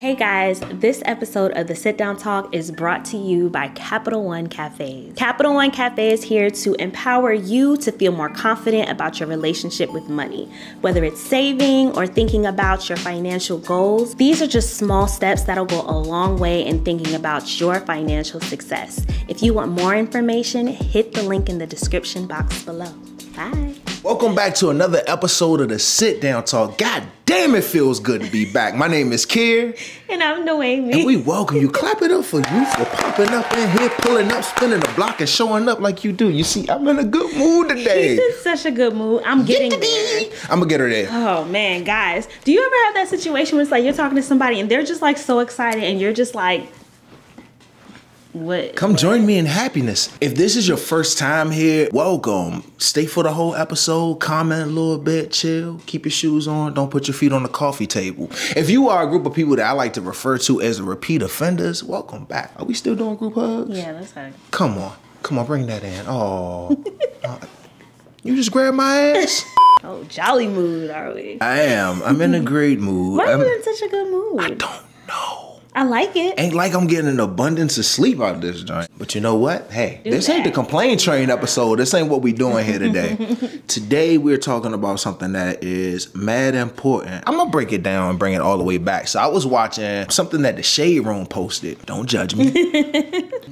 Hey guys, this episode of the Sit Down Talk is brought to you by Capital One Cafes. Capital One Cafe is here to empower you to feel more confident about your relationship with money. Whether it's saving or thinking about your financial goals, these are just small steps that'll go a long way in thinking about your financial success. If you want more information, hit the link in the description box below. Bye. Welcome back to another episode of the Sit Down Talk. God damn, it feels good to be back. My name is Kier. And I'm Noémie. And we welcome you. Clap it up for you for popping up in here, pulling up, spinning the block, and showing up like you do. You see, I'm in a good mood today. He's in such a good mood. I'm getting there. I'm going to get her there. Oh, man, guys. Do you ever have that situation where it's like you're talking to somebody and they're just like so excited and you're just like, Come join me in happiness. If this is your first time here, welcome. Stay for the whole episode, comment a little bit, chill, keep your shoes on, don't put your feet on the coffee table. If you are a group of people that I like to refer to as repeat offenders, welcome back. Are we still doing group hugs? Yeah, let's hug. Come on, bring that in. Oh, you just grabbed my ass? Oh, jolly mood, are we? I am. I'm in a great mood. Why are you in such a good mood? I don't know. I like it. Ain't like I'm getting an abundance of sleep out of this joint. But you know what? Hey, this ain't the complaint train episode. This ain't what we doing here today. Today, we're talking about something that is mad important. I'm gonna break it down and bring it all the way back. So I was watching something that the Shade Room posted. Don't judge me.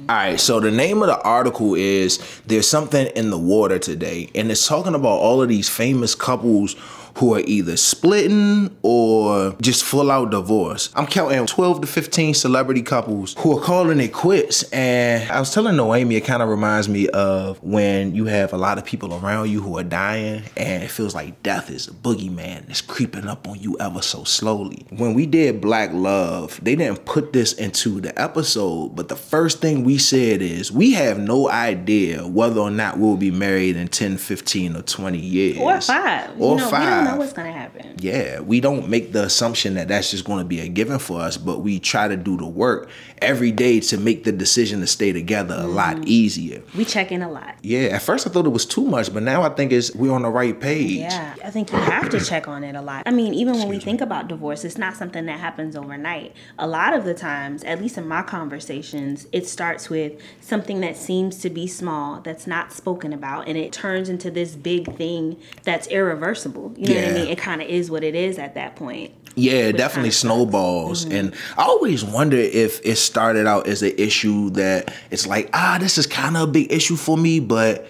All right, so the name of the article is There's Something in the Water Today. And it's talking about all of these famous couples who are either splitting or just full out divorce. I'm counting 12 to 15 celebrity couples who are calling it quits. And I was telling Noémie, it kind of reminds me of when you have a lot of people around you who are dying and it feels like death is a boogeyman that's creeping up on you ever so slowly. When we did Black Love, they didn't put this into the episode, but the first thing we said is we have no idea whether or not we'll be married in 10, 15, or 20 years. Or 5. Or 5. We don't know what's going to happen. Yeah, we don't make the assumption that that's just going to be a given for us, but we try to do the work every day to make the decision to stay together a lot easier. We check in a lot. Yeah, at first I thought it was too much, but now I think we're on the right page. Yeah, I think you have to check on it a lot. I mean, even when we think about divorce, it's not something that happens overnight. A lot of the times, at least in my conversations, it starts with something that seems to be small, that's not spoken about, and it turns into this big thing that's irreversible. You know what I mean? It kind of is what it is at that point. Yeah, it definitely snowballs. And I always wonder if it started out as an issue that it's like, this is kind of a big issue for me, but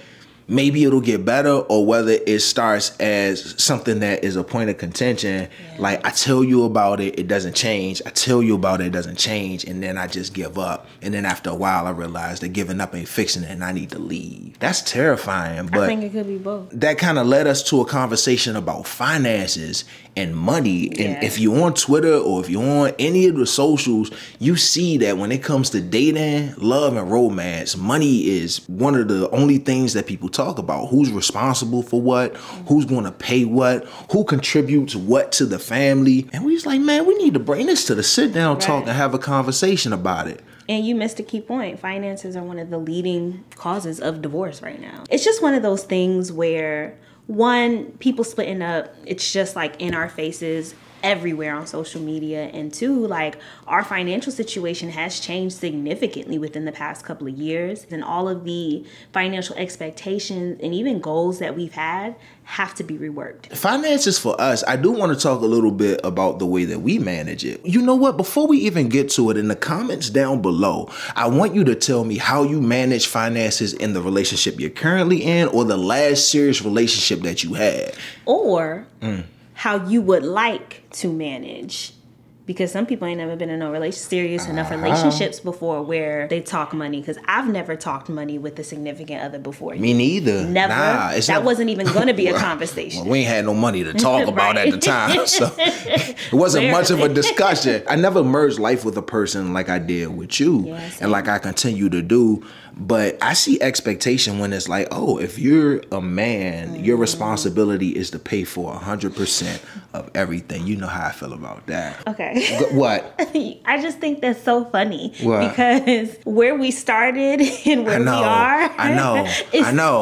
maybe it'll get better, or whether it starts as something that is a point of contention. Yeah. Like, I tell you about it, it doesn't change. I tell you about it, it doesn't change. And then I just give up. And then after a while, I realize that giving up ain't fixing it and I need to leave. That's terrifying. But I think it could be both. That kind of led us to a conversation about finances and money. And if you're on Twitter or if you're on any of the socials, you see that when it comes to dating, love, and romance, money is one of the only things that people talk about. Who's responsible for what? Who's going to pay what? Who contributes what to the family? And we was like, man, we need to bring this to the sit down talk and have a conversation about it. And you missed a key point. Finances are one of the leading causes of divorce right now. It's just one of those things where, one, people splitting up, it's just like in our faces everywhere on social media, and two, like, our financial situation has changed significantly within the past couple of years, and all of the financial expectations and even goals that we've had have to be reworked. Finances for us, I do want to talk a little bit about the way that we manage it. You know what? Before we even get to it, in the comments down below, I want you to tell me how you manage finances in the relationship you're currently in, or the last serious relationship that you had. Or how you would like to manage. Because some people ain't never been in no serious enough relationships before where they talk money. Because I've never talked money with a significant other before. Me neither. Never. That wasn't even going to be a conversation. Well, we ain't had no money to talk about at the time. So it wasn't much of a discussion. I never merged life with a person like I did with you. And like I continue to do. But I see expectation when it's like, oh, if you're a man, your responsibility is to pay for 100% of everything. You know how I feel about that. Okay. What? I just think that's so funny. What? Because where we started and where we are, I know.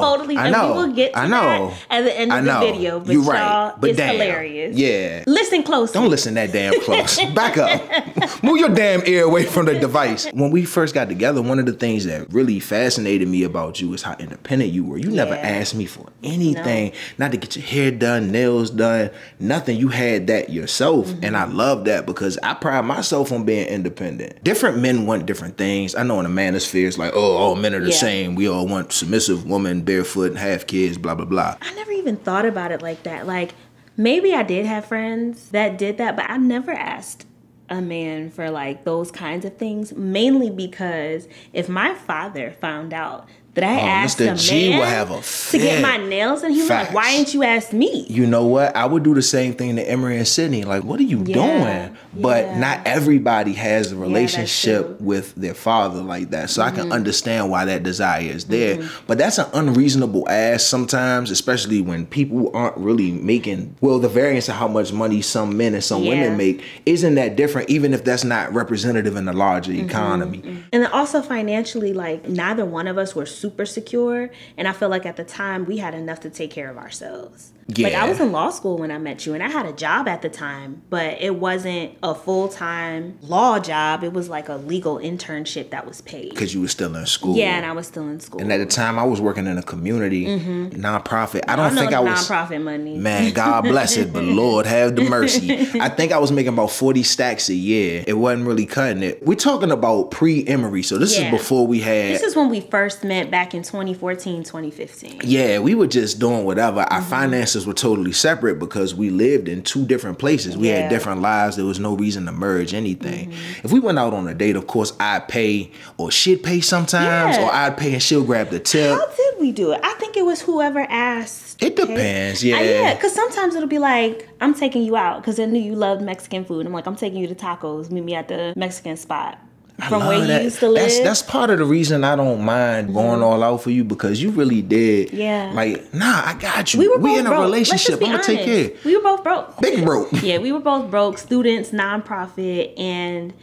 Totally. And we will get to that at the end of the video. But y'all, it's hilarious. Yeah. Listen close. Don't listen that damn close. Back up. Move your damn ear away from the device. When we first got together, one of the things that really fascinated me about you is how independent you were. You never asked me for anything, not to get your hair done, nails done, nothing. You had that yourself. And I love that because I pride myself on being independent. Different men want different things. I know in the manosphere it's like, oh, all men are the same. We all want submissive women, barefoot, and have kids, blah, blah, blah. I never even thought about it like that. Like, maybe I did have friends that did that, but I never asked a man for like those kinds of things, mainly because if my father found out that I asked a man would have a to get my nails, and he was like, why didn't you ask me? You know what? I would do the same thing to Emery and Sydney. Like, what are you doing? But not everybody has a relationship with their father like that. So I can understand why that desire is there. But that's an unreasonable ask sometimes, especially when people aren't really making, well, the variance of how much money some men and some women make isn't that different, even if that's not representative in the larger economy. And then also financially, like, neither one of us were super secure, and I feel like at the time we had enough to take care of ourselves. Like, I was in law school when I met you, and I had a job at the time, but it wasn't a full-time law job. It was like a legal internship that was paid. Because you were still in school. Yeah, and I was still in school. And at the time, I was working in a community nonprofit. I don't think I was nonprofit money. Man, God bless it, but Lord have the mercy. I think I was making about 40 stacks a year. It wasn't really cutting it. We're talking about pre-Emory, so this is before we had. This is when we first met back in 2014, 2015. Yeah, we were just doing whatever. Our finances were totally separate because we lived in two different places. We had different lives. There was no reason to merge anything. If we went out on a date, of course, I'd pay or she'd pay sometimes, or I'd pay and she'll grab the tip. How did we do it? I think it was whoever asked. It depends, because sometimes it'll be like, I'm taking you out because I knew you loved Mexican food. I'm like, I'm taking you to tacos. Meet me at the Mexican spot. From where you used to live. That's part of the reason I don't mind going all out for you, because you really did. Yeah. Like, nah, I got you. We in a relationship. I'm gonna take care. We were both broke. Big broke. Yeah, we were both broke. Students, nonprofit, and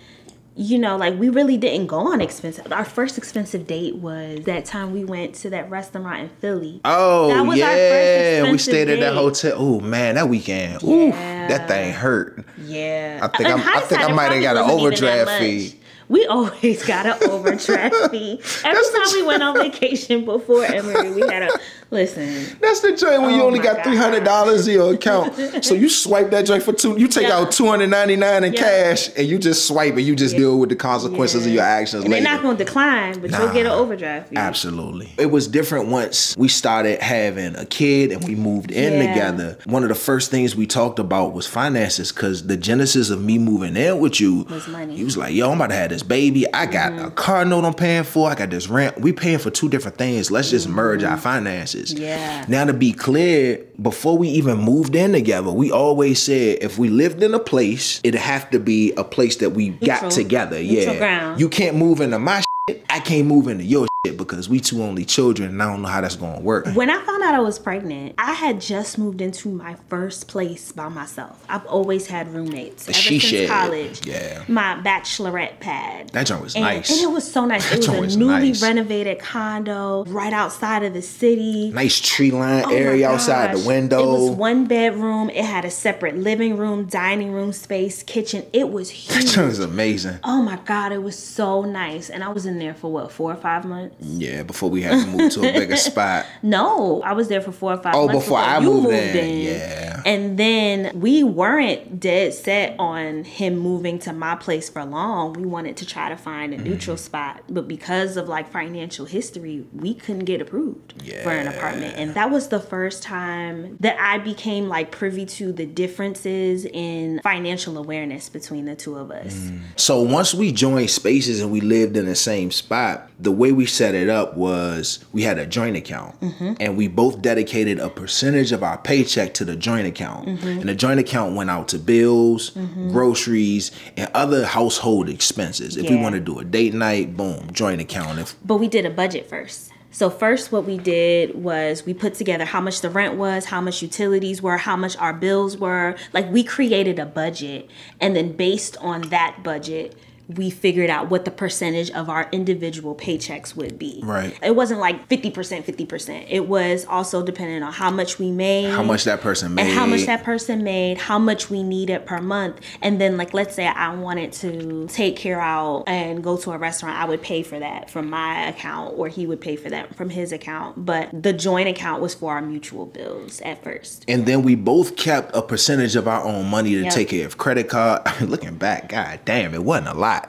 you know, like, we really didn't go on expensive. Our first expensive date was that time we went to that restaurant in Philly. Oh, that was our first expensive we stayed date. at that hotel. Oh man, that weekend. Ooh, that thing hurt. Yeah. I think I might have got an overdraft fee. We always got an overdraft fee. Every time we went on vacation before Emory, we had a listen. That's the joint when you only got $300 in your account. So you swipe that joint for $2. You take out $299 in cash, and you just swipe, and you just deal with the consequences of your actions later. They're not gonna decline, but you'll get an overdraft fee. Absolutely. It was different once we started having a kid and we moved in together. One of the first things we talked about was finances, because the genesis of me moving in with you was money. He was like, yo, I'm about to have this baby. I got a car note I'm paying for. I got this rent. We paying for two different things. Let's just merge our finances. Yeah. Now, to be clear, before we even moved in together, we always said if we lived in a place, it'd have to be a place that we got together. Neutral ground. You can't move into my shit. I can't move into your shit because we two only children, and I don't know how that's going to work. When I found out I was pregnant, I had just moved into my first place by myself. I've always had roommates ever since college. Yeah. My bachelorette pad. That joint was nice. And it was so nice. It was a newly renovated condo right outside of the city. Nice tree line area outside the window. It was one bedroom. It had a separate living room, dining room space, kitchen. It was huge. That joint was amazing. Oh my God, it was so nice. And I was in there for what, 4 or 5 months? Yeah, before we had to move to a bigger spot. No, I was there for 4 or 5 months before I moved in. Yeah. And then we weren't dead set on him moving to my place for long. We wanted to try to find a neutral spot. But because of like financial history, we couldn't get approved for an apartment. And that was the first time that I became like privy to the differences in financial awareness between the two of us. So once we joined spaces and we lived in the same spot, the way we set it up was we had a joint account, and we both dedicated a percentage of our paycheck to the joint account. And the joint account went out to bills, groceries, and other household expenses. If we want to do a date night, boom, joint account. But we did a budget first. So first what we did was we put together how much the rent was, how much utilities were, how much our bills were. Like, we created a budget, and then based on that budget, we figured out what the percentage of our individual paychecks would be. Right. It wasn't like 50%, 50%. It was also dependent on how much we made. How much that person made. And how much that person made, how much we needed per month. And then, like, let's say I wanted to take Kier out and go to a restaurant, I would pay for that from my account, or he would pay for that from his account. But the joint account was for our mutual bills at first. And then we both kept a percentage of our own money to Yep. take care of credit card. I mean, looking back, god damn, it wasn't a lot.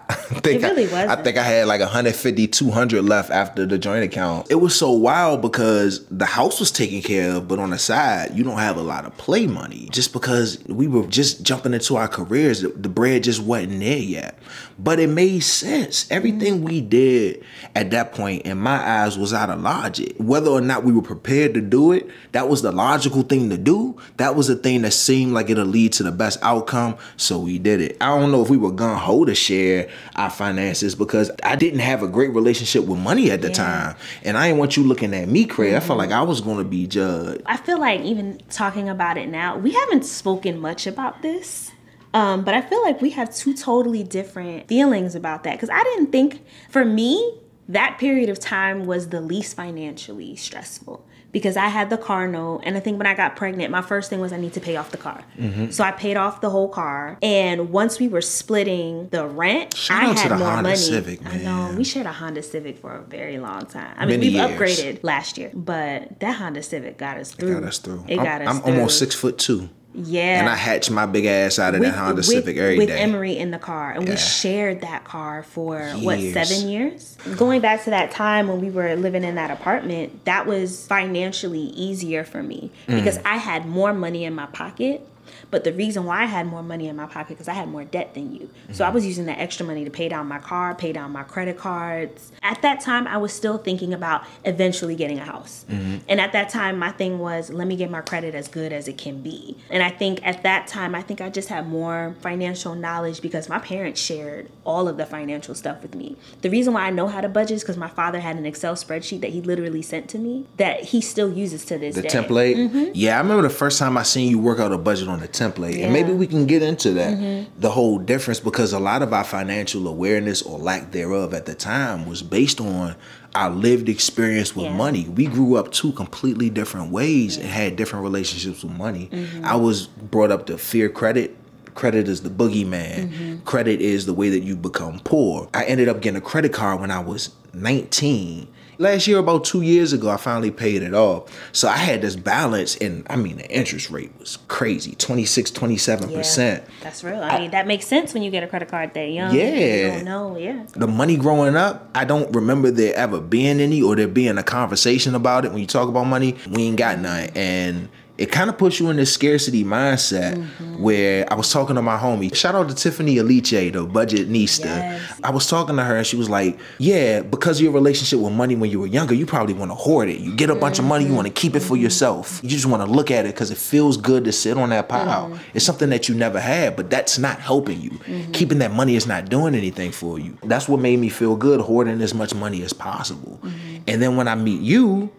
It really wasn't. I think I had like 150, 200 left after the joint account. It was so wild because the house was taken care of, but on the side, you don't have a lot of play money. Just because we were just jumping into our careers, the bread just wasn't there yet. But it made sense. Everything we did at that point, in my eyes, was out of logic. Whether or not we were prepared to do it, that was the logical thing to do. That was the thing that seemed like it'll lead to the best outcome, so we did it. I don't know if we were gung-ho to share our finances because I didn't have a great relationship with money at the time. And I didn't want you looking at me crazy. I felt like I was going to be judged. I feel like even talking about it now, we haven't spoken much about this. But I feel like we have two totally different feelings about that. Because I didn't think, for me, that period of time was the least financially stressful. Because I had the car note, and I think when I got pregnant, my first thing was I need to pay off the car. So I paid off the whole car. And once we were splitting the rent, Shout I out to had the more Honda money. Civic, man. I know, we shared a Honda Civic for a very long time. I mean, Many we've years. upgraded last year, but that Honda Civic got us through. It got us through. I'm almost 6'2". Yeah. And I hatched my big ass out of that Honda Civic every day. With Emery in the car. And we shared that car for, Years. 7 years? Going back to that time when we were living in that apartment, that was financially easier for me because I had more money in my pocket. But the reason why I had more money in my pocket because I had more debt than you. So I was using that extra money to pay down my car, pay down my credit cards. At that time, I was still thinking about eventually getting a house. And at that time, my thing was, let me get my credit as good as it can be. And I think at that time, I just had more financial knowledge because my parents shared all of the financial stuff with me. The reason why I know how to budget is because my father had an Excel spreadsheet that he literally sent to me that he still uses to this day. The template? Yeah, I remember the first time I seen you work out a budget on the template. And maybe we can get into that, the whole difference, because a lot of our financial awareness or lack thereof at the time was based on our lived experience with money. We grew up two completely different ways and had different relationships with money. I was brought up to fear credit. Credit is the boogeyman. Credit is the way that you become poor. I ended up getting a credit card when I was 19. Last year, about 2 years ago, I finally paid it off. So I had this balance, and I mean, the interest rate was crazy, 26, 27%. Yeah, that's real. I mean, that makes sense when you get a credit card that young. Yeah. You don't know, The money growing up, I don't remember there ever being any or there being a conversation about it. When you talk about money, we ain't got none. And it kind of puts you in this scarcity mindset where I was talking to my homie. Shout out to Tiffany Aliche, the budget nista. Yes. I was talking to her and she was like, yeah, because of your relationship with money when you were younger, you probably want to hoard it. You get a bunch of money, you want to keep it for yourself. You just want to look at it because it feels good to sit on that pile. It's something that you never had, but that's not helping you. Keeping that money is not doing anything for you. That's what made me feel good, hoarding as much money as possible. And then when I meet you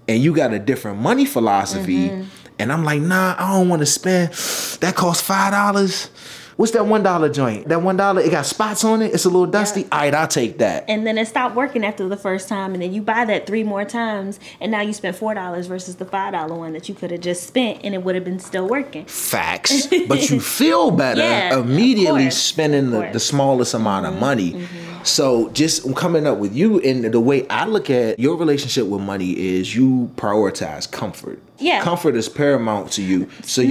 and you got a different money philosophy, and I'm like, nah, I don't want to spend. That costs $5. What's that $1 joint? That $1, it got spots on it. It's a little dusty. All right, I'll take that. And then it stopped working after the first time. And then you buy that 3 more times. And now you spent $4 versus the $5 one that you could have just spent. And it would have been still working. Facts. But you feel better immediately spending the smallest amount of money. So just coming up with you, and the way I look at your relationship with money is you prioritize comfort. Yeah. Comfort is paramount to you. So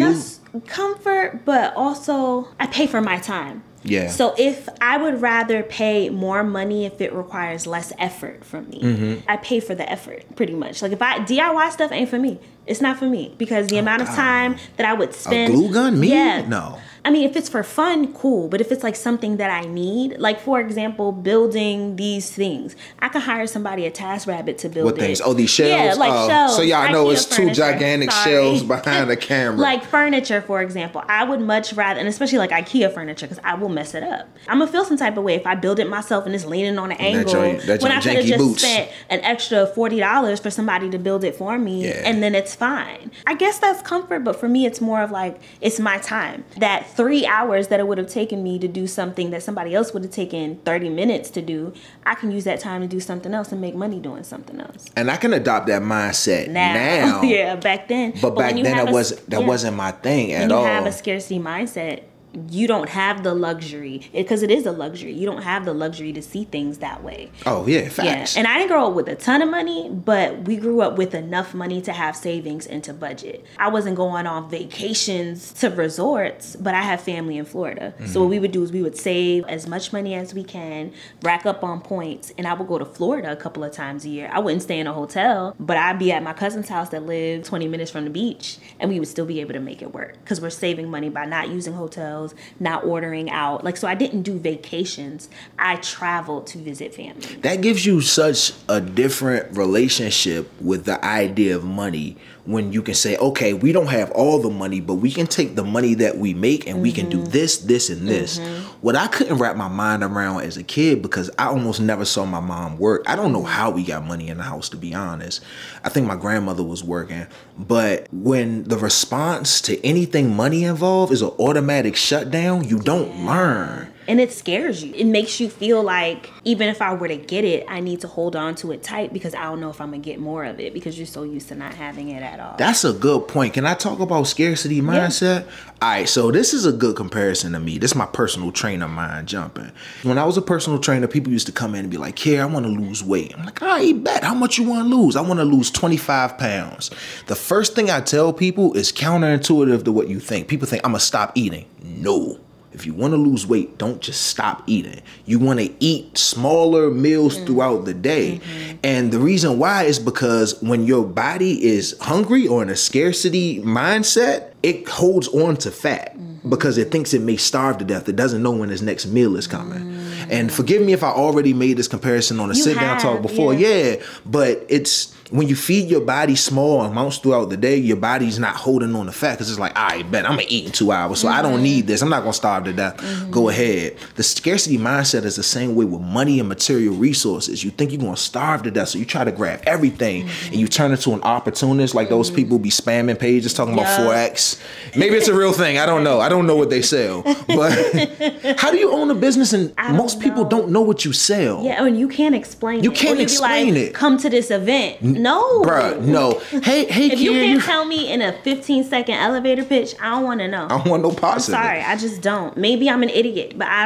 comfort, but also I pay for my time. Yeah. So if I would rather pay more money if it requires less effort from me, I pay for the effort pretty much. Like if DIY stuff ain't for me, it's not for me because the amount of time that I would spend. A glue gun? Me? Yeah. No. I mean, if it's for fun, cool. But if it's like something that I need, like for example, building these things, I can hire somebody at TaskRabbit to build what it. things? Oh, these shelves? Yeah, like shelves. So y'all know it's two furniture. gigantic shelves behind the camera. Like furniture, for example. I would much rather, and especially like IKEA furniture, because I will mess it up. I'm going to feel some type of way if I build it myself and it's leaning on an angle. When I could have just spent an extra $40 for somebody to build it for me, and then it's fine. I guess that's comfort, but for me, it's more of like, it's my time. That 3 hours that it would have taken me to do something that somebody else would have taken 30 minutes to do, I can use that time to do something else and make money doing something else. And I can adopt that mindset now. Yeah, back then. But back then, that wasn't my thing at all. When you have a scarcity mindset, you don't have the luxury, because it is a luxury. You don't have the luxury to see things that way. Oh, yeah, facts. Yeah. And I didn't grow up with a ton of money, but we grew up with enough money to have savings and to budget. I wasn't going on vacations to resorts, but I have family in Florida. Mm-hmm. So what we would do is we would save as much money as we can, rack up on points, and I would go to Florida a couple of times a year. I wouldn't stay in a hotel, but I'd be at my cousin's house that lived 20 minutes from the beach, and we would still be able to make it work because we're saving money by not using hotels, not ordering out. Like, so I didn't do vacations. I traveled to visit family. That gives you such a different relationship with the idea of money when you can say, okay, we don't have all the money, but we can take the money that we make and we can do this, this, and this. What I couldn't wrap my mind around as a kid, because I almost never saw my mom work. I don't know how we got money in the house, to be honest. I think my grandmother was working. But when the response to anything money involved is an automatic shutdown, you don't learn. And it scares you. It makes you feel like even if I were to get it, I need to hold on to it tight because I don't know if I'm going to get more of it because you're so used to not having it at all. That's a good point. Can I talk about scarcity mindset? Yeah. All right, so this is a good comparison to me. This is my personal trainer mind jumping. When I was a personal trainer, people used to come in and be like, Kier, I want to lose weight. I'm like, all right, bet. How much you want to lose? I want to lose 25 pounds. The first thing I tell people is counterintuitive to what you think. People think I'm going to stop eating. No. If you want to lose weight, don't just stop eating. You want to eat smaller meals throughout the day. And the reason why is because when your body is hungry or in a scarcity mindset, it holds on to fat because it thinks it may starve to death. It doesn't know when its next meal is coming. And forgive me if I already made this comparison on a sit-down talk before. Yeah, but it's when you feed your body small amounts throughout the day, your body's not holding on to fat because it's like, all right, bet I'm going to eat in 2 hours, so I don't need this. I'm not going to starve to death. Go ahead. The scarcity mindset is the same way with money and material resources. You think you're going to starve to death, so you try to grab everything and you turn into an opportunist like those people be spamming pages talking about Forex. Maybe it's a real thing. I don't know. I don't know what they sell. But how do you own a business and most people don't know what you sell? Yeah, and you can't explain it. You can't explain it. Come to this event. No. Bruh, no. Hey, if you can't tell me in a 15-second elevator pitch, I don't want to know. I don't want no parts of it. I'm sorry, I just don't. Maybe I'm an idiot, but I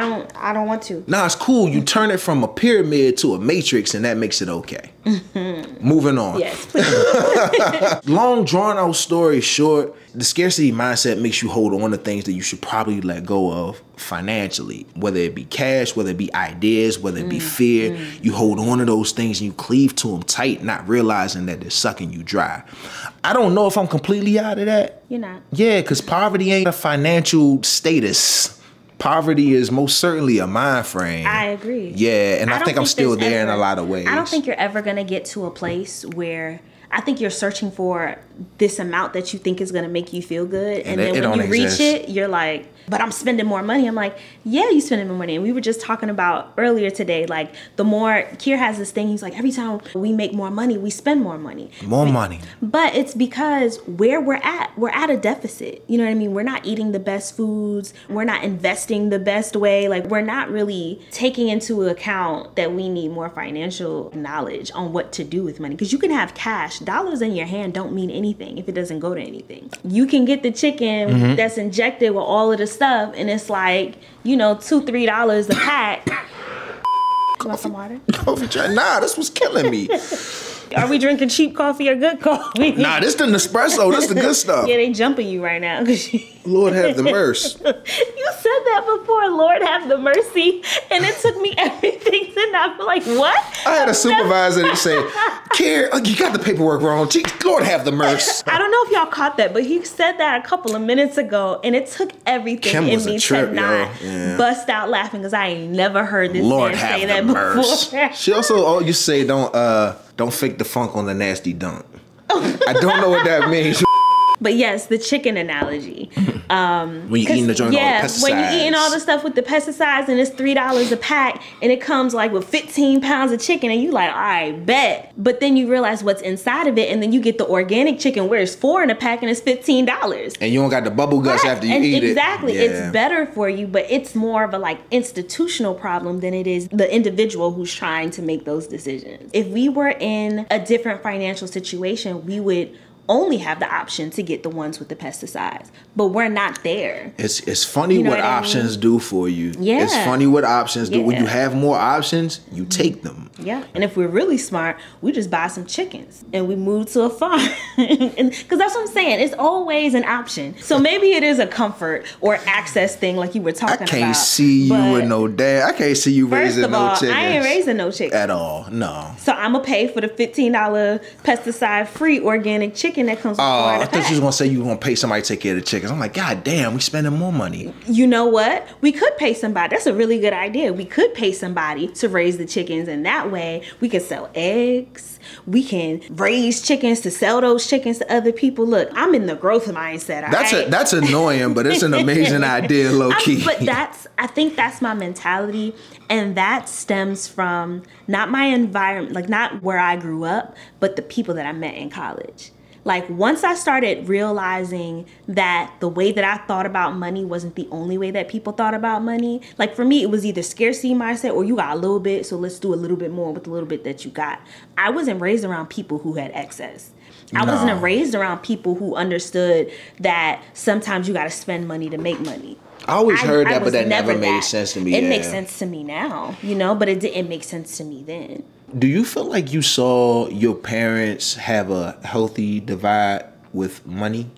don't want to. Nah, it's cool. You turn it from a pyramid to a matrix and that makes it okay. Moving on. Yes, please. Long drawn out story short, the scarcity mindset makes you hold on to things that you should probably let go of financially, whether it be cash, whether it be ideas, whether it be fear. You hold on to those things and you cleave to them tight, not realizing that they're sucking you dry. I don't know if I'm completely out of that. You're not. Yeah, because poverty ain't a financial status. Poverty is most certainly a mind frame. I agree. Yeah, and I think I'm still there in a lot of ways. I don't think you're ever going to get to a place where I think you're searching for this amount that you think is going to make you feel good. And then when you reach it, you're like, but I'm spending more money. I'm like, yeah, you spending more money. And we were just talking about earlier today, like the more, Kier has this thing, he's like, every time we make more money, we spend more money. More money. But it's because where we're at a deficit. You know what I mean? We're not eating the best foods. We're not investing the best way. Like we're not really taking into account that we need more financial knowledge on what to do with money. Because you can have cash. Dollars in your hand don't mean anything if it doesn't go to anything. You can get the chicken that's injected with all of the stuff and it's like, you know, $2-3 a pack. You want some water? Nah, this was killing me. Are we drinking cheap coffee or good coffee? Nah, this the Nespresso. This the good stuff. Yeah, they jumping you right now. Lord have the mercy. You said that before, Lord have the mercy. And it took me everything to I'm like, what? I had a supervisor that said, Kier, you got the paperwork wrong. Jeez, Lord have the mercy. I don't know if y'all caught that, but he said that a couple of minutes ago, and it took everything Kim in me trip, to not bust out laughing, because I ain't never heard this man say that before. She also you say don't fake the funk on the nasty dunk. I don't know what that means. But yes, the chicken analogy. When you eating the joint, all the pesticides. When you eating all the stuff with the pesticides and it's $3 a pack and it comes like with 15 pounds of chicken and you like, all right, bet. But then you realize what's inside of it and then you get the organic chicken where it's 4 in a pack and it's $15. And you don't got the bubble guts after you eat it. Exactly. Yeah. It's better for you, but it's more of a like institutional problem than it is the individual who's trying to make those decisions. If we were in a different financial situation, we would only have the option to get the ones with the pesticides, but we're not there. It's funny what options do for you. Yeah. It's funny what options do. When you have more options, you take them. Yeah. And if we're really smart, we just buy some chickens and we move to a farm. Because that's what I'm saying. It's always an option. So maybe it is a comfort or access thing like you were talking about. I can't see you with no dad. I can't see you raising no chickens. I ain't raising no chickens. At all. No. So I'm going to pay for the $15 pesticide-free organic chicken that comes with I thought you was gonna say you were gonna pay somebody to take care of the chickens. I'm like, God damn, we spending more money. You know what? We could pay somebody. That's a really good idea. We could pay somebody to raise the chickens, and that way we can sell eggs. We can raise chickens to sell those chickens to other people. Look, I'm in the growth mindset. That's annoying, but it's an amazing idea, low key. But I think that's my mentality, and that stems from not my environment, like not where I grew up, but the people that I met in college. Like once I started realizing that the way that I thought about money wasn't the only way that people thought about money. Like for me, it was either scarcity mindset or you got a little bit, so let's do a little bit more with the little bit that you got. I wasn't raised around people who had excess. I wasn't raised around people who understood that sometimes you got to spend money to make money. I always heard that, but that never made sense to me. It makes sense to me now, but it didn't make sense to me then. Do you feel like you saw your parents have a healthy divide with money?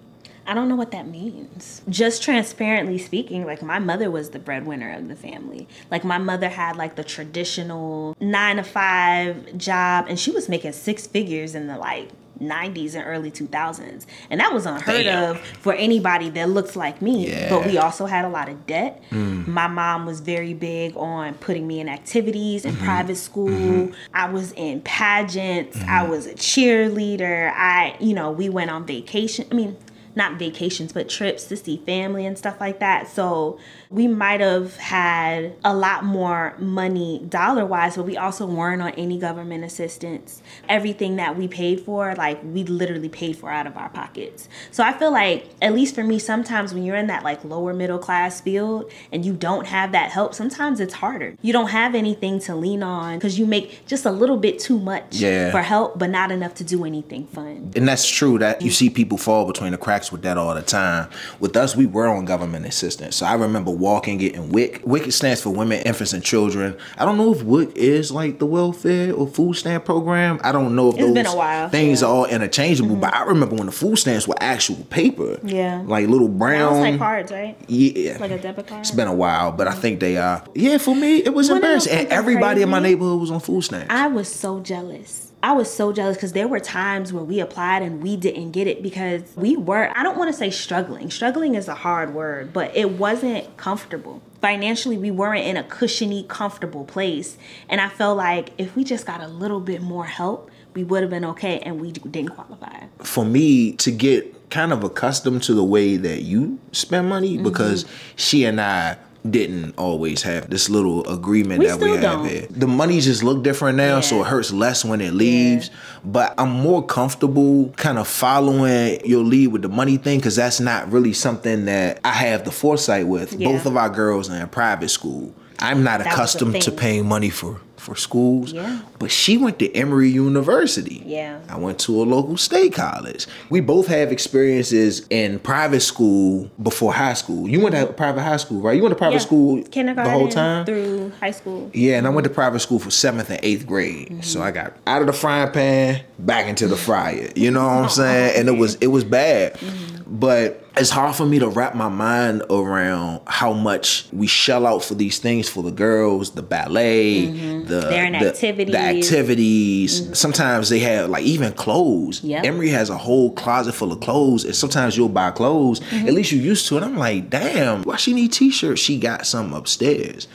I don't know what that means. Just transparently speaking, like my mother was the breadwinner of the family. Like my mother had like the traditional 9-to-5 job, and she was making 6 figures in the 90s and early 2000s, and that was unheard of for anybody that looks like me. But we also had a lot of debt. My mom was very big on putting me in activities in private school. I was in pageants. I was a cheerleader. We went on vacation. Not vacations, but trips to see family and stuff like that. So we might have had a lot more money dollar-wise, but we also weren't on any government assistance. Everything that we paid for, we literally paid for out of our pockets. So I feel like, at least for me, sometimes when you're in that lower middle class field and you don't have that help, sometimes it's harder. You don't have anything to lean on because you make just a little bit too much for help, but not enough to do anything fun. And that's true that you see people fall between the cracks with that all the time. With us, we were on government assistance. So I remember walking, getting WIC. WIC stands for Women, Infants, and Children. I don't know if WIC is like the welfare or food stamp program. I don't know if it's been a while. Things are all interchangeable. But I remember when the food stamps were actual paper. Yeah. Like little brown. It's like cards, right? Yeah. Like a debit card. It's been a while, but I think they are. Yeah, for me, it was embarrassing. And everybody in my neighborhood was on food stamps. I was so jealous. Because there were times where we applied and we didn't get it because we were, I don't want to say struggling. Struggling is a hard word, but it wasn't comfortable. Financially, we weren't in a cushiony, comfortable place. And I felt like if we just got a little bit more help, we would have been okay, and we didn't qualify. For me to get kind of accustomed to the way that you spend money, because she and I didn't always have this little agreement that we have here. The money just look different now, so it hurts less when it leaves. But I'm more comfortable kind of following your lead with the money thing, because that's not really something that I have the foresight with. Both of our girls are in private school. I'm not accustomed to paying money for schools, but she went to Emory University. I went to a local state college. We both have experiences in private school before high school. You went to private high school, right? You went to private school kindergarten the whole time? Through high school. Yeah, and I went to private school for 7th and 8th grade. So I got out of the frying pan, back into the fryer. You know what I'm saying? And it was bad. But it's hard for me to wrap my mind around how much we shell out for these things for the girls, the ballet, the activities. Sometimes they have like even clothes. Emory has a whole closet full of clothes, and sometimes you'll buy clothes. At least you used to it. I'm like, damn, why she need t-shirts? She got some upstairs.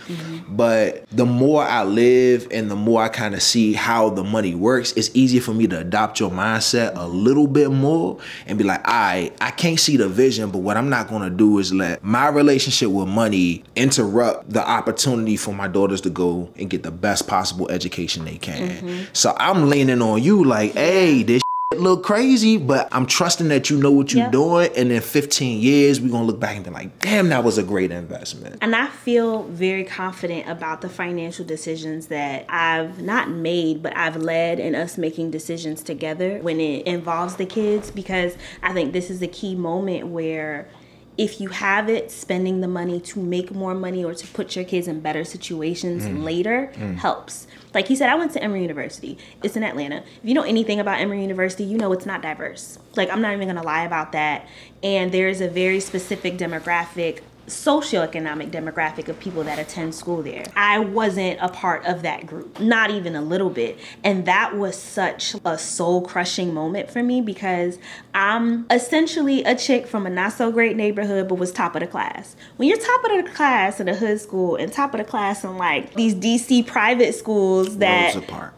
But the more I live and the more I kind of see how the money works, it's easier for me to adopt your mindset a little bit more and be like, I can't see the vision, but what I'm not going to do is let my relationship with money interrupt the opportunity for my daughters to go and get the best possible education they can. So I'm leaning on you like, hey, this look crazy, but I'm trusting that you know what you're doing, and in 15 years we're gonna look back and be like, damn, that was a great investment. And I feel very confident about the financial decisions that I've not made, but I've led in us making decisions together when it involves the kids, because I think this is a key moment where if you have it, spending the money to make more money or to put your kids in better situations later helps. Like he said, I went to Emory University. It's in Atlanta. If you know anything about Emory University, you know it's not diverse. Like, I'm not even going to lie about that. And there's a very specific demographic, socioeconomic demographic of people that attend school there. I wasn't a part of that group, not even a little bit. And that was such a soul-crushing moment for me, because I'm essentially a chick from a not-so-great neighborhood, but was top of the class. When you're top of the class in a hood school and top of the class in like these DC private schools that,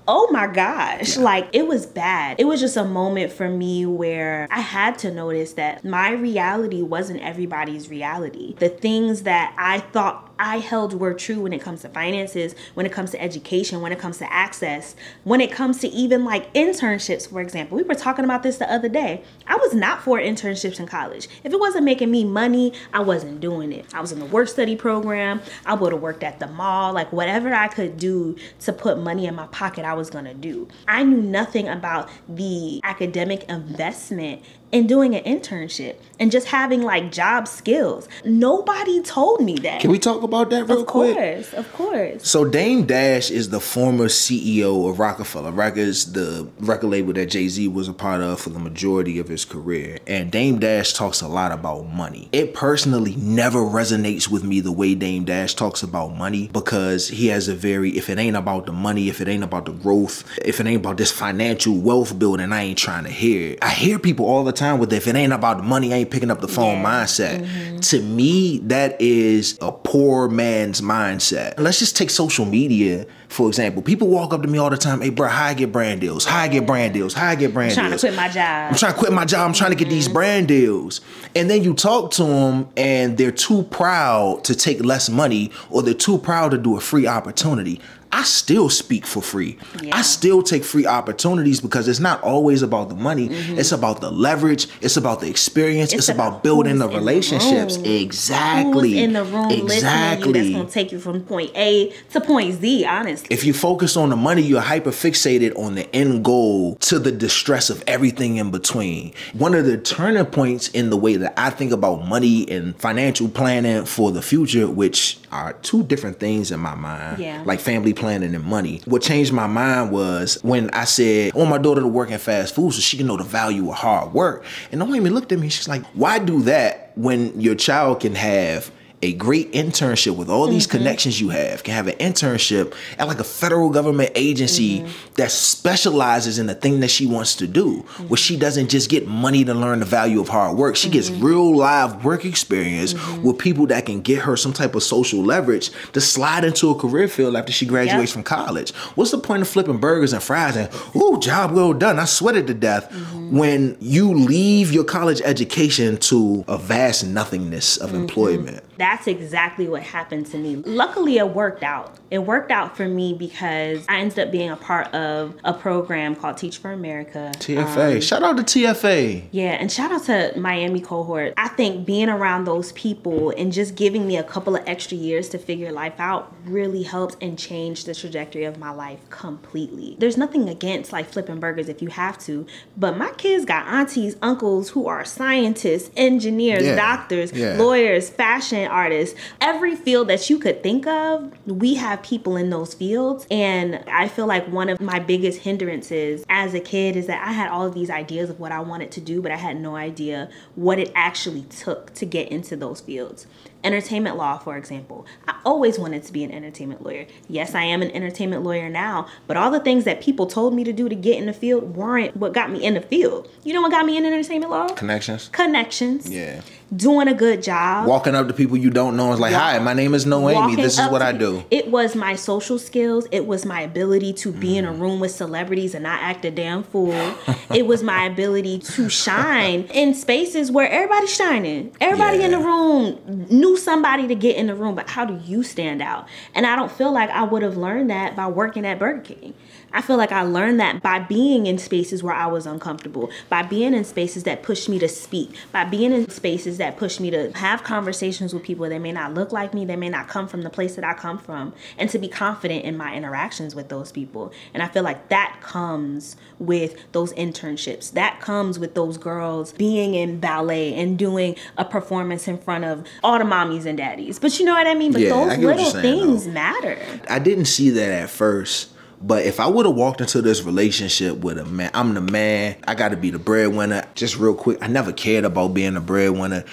oh my gosh, like it was bad. It was just a moment for me where I had to notice that my reality wasn't everybody's reality. The things that I thought I held were true when it comes to finances, when it comes to education, when it comes to access, when it comes to even like internships, for example. We were talking about this the other day. I was not for internships in college. If it wasn't making me money, I wasn't doing it. I was in the work study program. I would have worked at the mall. Like, whatever I could do to put money in my pocket, I was gonna do. I knew nothing about the academic investment in doing an internship and just having like job skills. Nobody told me that. Can we talk about that real quick? Of course. So Dame Dash is the former CEO of Rockefeller Records, the record label that Jay-Z was a part of for the majority of his career. And Dame Dash talks a lot about money. It personally never resonates with me the way Dame Dash talks about money, because he has a very, if it ain't about the money, if it ain't about the growth, if it ain't about this financial wealth building, I ain't trying to hear it. I hear people all the time with, if it ain't about the money, I ain't picking up the phone mindset. To me, that is a poor man's mindset. Let's just take social media, for example. People walk up to me all the time, hey bro, how I get brand deals? How I get brand deals? How I get brand deals? I'm trying to quit my job. I'm trying to quit my job. I'm trying to get these brand deals. And then you talk to them and they're too proud to take less money, or they're too proud to do a free opportunity. I still speak for free. I still take free opportunities, because it's not always about the money. It's about the leverage. It's about the experience. It's about building the relationships. Exactly. Who's in the room listening to you that's going to take you from point A to point Z, honestly. If you focus on the money, you're hyper fixated on the end goal to the distress of everything in between. One of the turning points in the way that I think about money and financial planning for the future, which are two different things in my mind, like family planning and money. What changed my mind was when I said, I want my daughter to work in fast food so she can know the value of hard work. And Noémie looked at me, she's like, why do that when your child can have a great internship with all these connections you have, can have an internship at like a federal government agency that specializes in the thing that she wants to do, where she doesn't just get money to learn the value of hard work. She gets real live work experience with people that can get her some type of social leverage to slide into a career field after she graduates from college. What's the point of flipping burgers and fries and, ooh, job well done, I sweated to death, when you leave your college education to a vast nothingness of employment? That's exactly what happened to me. Luckily, it worked out. It worked out for me because I ended up being a part of a program called Teach for America. TFA. Shout out to TFA. Yeah, and shout out to Miami cohort. I think being around those people and just giving me a couple of extra years to figure life out really helped and changed the trajectory of my life completely. There's nothing against like flipping burgers if you have to, but my kids got aunties, uncles who are scientists, engineers, doctors, lawyers, fashion artists. Every field that you could think of, we have people in those fields. And I feel like one of my biggest hindrances as a kid is that I had all of these ideas of what I wanted to do, but I had no idea what it actually took to get into those fields. Entertainment law, for example. I always wanted to be an entertainment lawyer. Yes, I am an entertainment lawyer now, but all the things that people told me to do to get in the field weren't what got me in the field. You know what got me in entertainment law? Connections. Yeah. Doing a good job. Walking up to people you don't know and it's like, hi, my name is Noémie. This is what I do. It was my social skills. It was my ability to be in a room with celebrities and not act a damn fool. It was my ability to shine in spaces where everybody's shining. Everybody in the room knew somebody to get in the room, but how do you stand out? And I don't feel like I would have learned that by working at Burger King. I feel like I learned that by being in spaces where I was uncomfortable, by being in spaces that pushed me to speak, by being in spaces that pushed me to have conversations with people that may not look like me, they may not come from the place that I come from, and to be confident in my interactions with those people. And I feel like that comes with those internships. That comes with those girls being in ballet and doing a performance in front of all the mommies and daddies. But you know what I mean? But those little things matter. I didn't see that at first. But if I would have walked into this relationship with a man, I'm the man, I got to be the breadwinner. Just real quick, I never cared about being a breadwinner.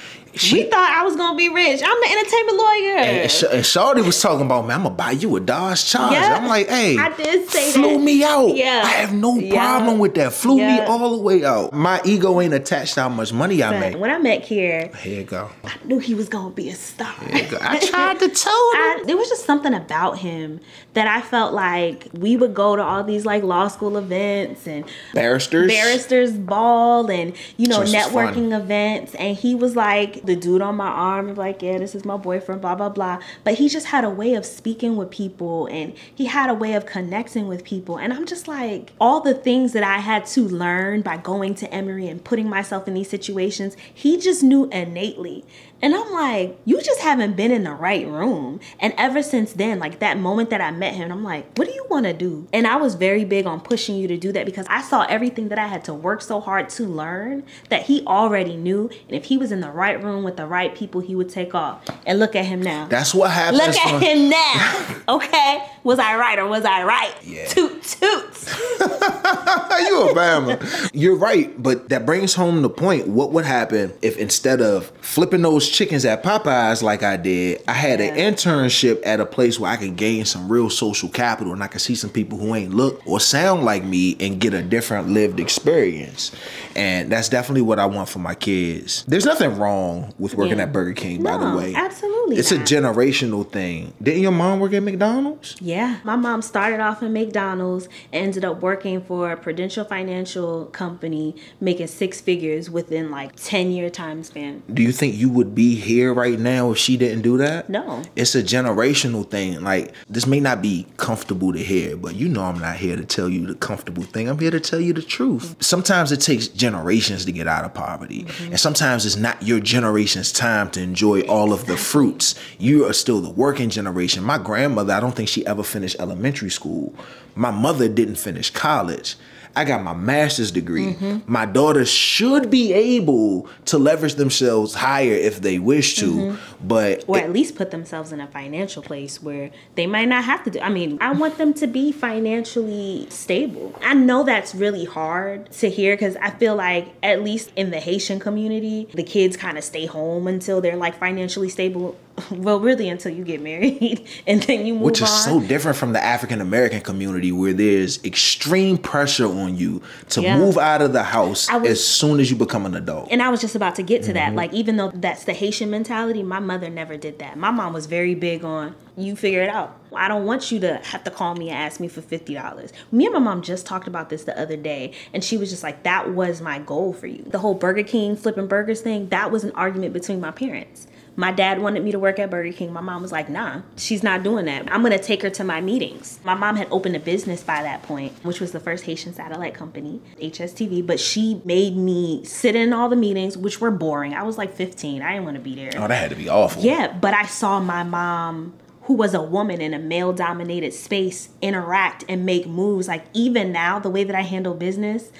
We thought I was going to be rich. I'm the entertainment lawyer. And Shawty was talking about, man, I'm going to buy you a Dodge Charger. I'm like, hey, I did say flew me out. Yeah. I have no problem with that. Flew me all the way out. My ego ain't attached to how much money I make. When I met Kier, here you go. I knew he was going to be a star. Here you go. I tried to tell him. There was just something about him that I felt like we would go to all these like law school events and barristers ball and, you know, networking events. And he was like the dude on my arm and like, yeah, this is my boyfriend, blah, blah, blah. But he just had a way of speaking with people and he had a way of connecting with people. And I'm just like, all the things that I had to learn by going to Emory and putting myself in these situations, he just knew innately. And I'm like, you just haven't been in the right room. And ever since then, like that moment that I met him, I'm like, what do you want to do? And I was very big on pushing you to do that because I saw everything that I had to work so hard to learn that he already knew. And if he was in the right room with the right people, he would take off. And look at him now. That's what happens. Look at him now. Okay? Was I right or was I right? Yeah. Toot toots. You a bammer. You're right, but that brings home the point. What would happen if instead of flipping those chickens at Popeyes like I did, I had an internship at a place where I could gain some real social capital and I could see some people who ain't look or sound like me and get a different lived experience. And that's definitely what I want for my kids. There's nothing wrong with working at Burger King, by the way. Absolutely. It's a generational thing. Didn't your mom work at McDonald's? Yeah. My mom started off in McDonald's, ended up working for a Prudential financial company, making 6 figures within like 10-year time span. Do you think you would be here right now if she didn't do that? No. It's a generational thing. Like, this may not be comfortable to hear, but you know I'm not here to tell you the comfortable thing. I'm here to tell you the truth. Sometimes it takes generations to get out of poverty. And sometimes it's not your generation's time to enjoy all of the fruits. You are still the working generation. My grandmother, I don't think she ever finished elementary school. My mother didn't finish college. I got my master's degree. My daughters should be able to leverage themselves higher if they wish to, but... Or at least put themselves in a financial place where they might not have to do... I mean, I want them to be financially stable. I know that's really hard to hear because I feel like, at least in the Haitian community, the kids kind of stay home until they're like financially stable. Well, really until you get married and then you move on. Which is so different from the African American community where there's extreme pressure on you to move out of the house as soon as you become an adult. And I was just about to get to that. Like, even though that's the Haitian mentality, my mother never did that. My mom was very big on, you figure it out. I don't want you to have to call me and ask me for $50. Me and my mom just talked about this the other day, and she was just like, that was my goal for you. The whole Burger King flipping burgers thing, that was an argument between my parents. My dad wanted me to work at Burger King. My mom was like, nah, she's not doing that. I'm going to take her to my meetings. My mom had opened a business by that point, which was the first Haitian satellite company, HSTV. But she made me sit in all the meetings, which were boring. I was like 15. I didn't want to be there. Oh, that had to be awful. Yeah, but I saw my mom, who was a woman in a male-dominated space, interact and make moves. Like, even now, the way that I handle business,